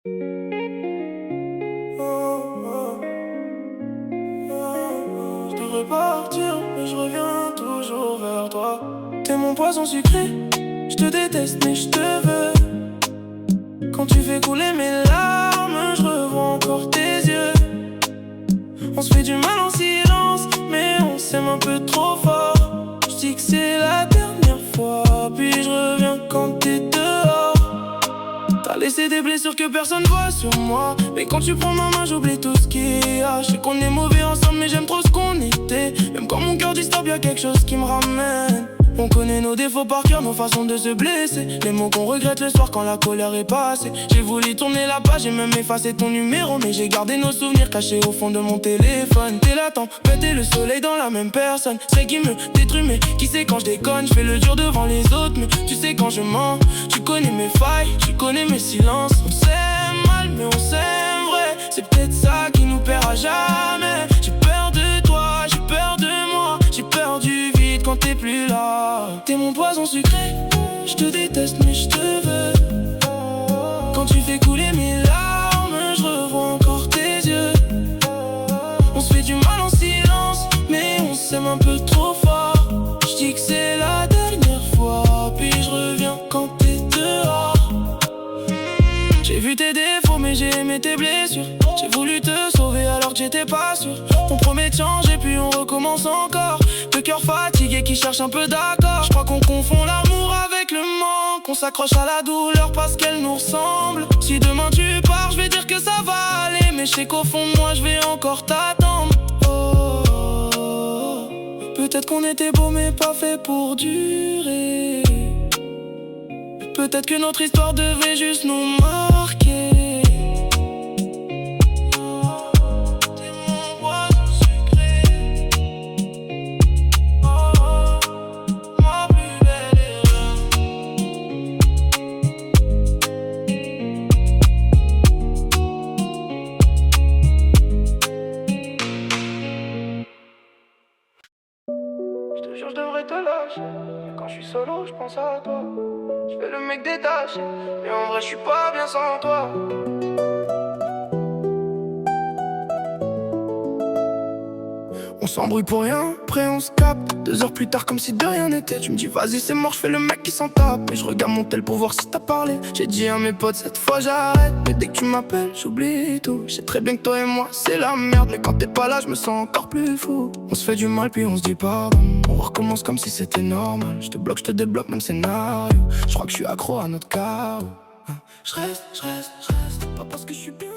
Je devrais partir, mais je reviens toujours vers toi. T'es mon poison sucré, je te déteste mais je te veux. Quand tu fais couler mes larmes, je revois encore tes yeux. On se fait du mal en silence, mais on s'aime un peu trop fort. Je dis que c'est la dernière fois, puis je reviens quand t'es dehors. T'as laissé des blessures que personne voit sur moi, mais quand tu prends ma main, j'oublie tout ce qu'il y a. Je sais qu'on est mauvais ensemble, mais j'aime trop ce qu'on était. Même quand mon cœur dit stop, y'a quelque chose qui me ramène. On connaît nos défauts par cœur, nos façons de se blesser. Les mots qu'on regrette le soir quand la colère est passée. J'ai voulu tourner la page, j'ai même effacé ton numéro, mais j'ai gardé nos souvenirs cachés au fond de mon téléphone. T'es la tempête et le soleil dans la même personne. C'est qui me détruit, mais qui sait quand je déconne. Je fais le dur devant les autres, mais tu sais quand je mens. Tu connais mes failles, tu connais mes silences. On s'aime mal, mais on s'aime vrai. C'est peut-être ça qui nous perd à jamais. J'ai peur de toi, j'ai peur de moi. J'ai peur du vide quand t'es plus là. T'es mon poison sucré, je te déteste mais je te veux. Quand tu fais couler mes larmes, je revois encore tes yeux. On se fait du mal en silence, mais on s'aime un peu trop fort. Je dis que c'est la dernière fois, puis je reviens quand t'es dehors. J'ai vu tes défauts mais j'ai aimé tes blessures. J'ai voulu te sauver alors que j'étais pas sûr. On promet de changer puis on recommence encore. Le cœur fatigué qui cherche un peu d'accord. Je crois qu'on confond l'amour avec le manque. On s'accroche à la douleur parce qu'elle nous ressemble. Si demain tu pars, je vais dire que ça va aller, mais je sais qu'au fond de moi je vais encore t'attendre. Oh, peut-être qu'on était beau mais pas fait pour durer. Peut-être que notre histoire devait juste nous marquer. Je devrais te lâcher, mais quand je suis solo, je pense à toi. Je fais le mec détaché, mais en vrai, je suis pas bien sans toi. On s'embrouille pour rien, après on se capte. 2 heures plus tard comme si de rien n'était. Tu me dis vas-y c'est mort, je fais le mec qui s'en tape. Et je regarde mon tel pour voir si t'as parlé. J'ai dit à mes potes cette fois j'arrête, mais dès que tu m'appelles j'oublie tout. Je sais très bien que toi et moi c'est la merde, mais quand t'es pas là je me sens encore plus fou. On se fait du mal puis on se dit pardon. On recommence comme si c'était normal. Je te bloque, je te débloque, même scénario. Je crois que je suis accro à notre chaos. Je reste, pas parce que je suis bien.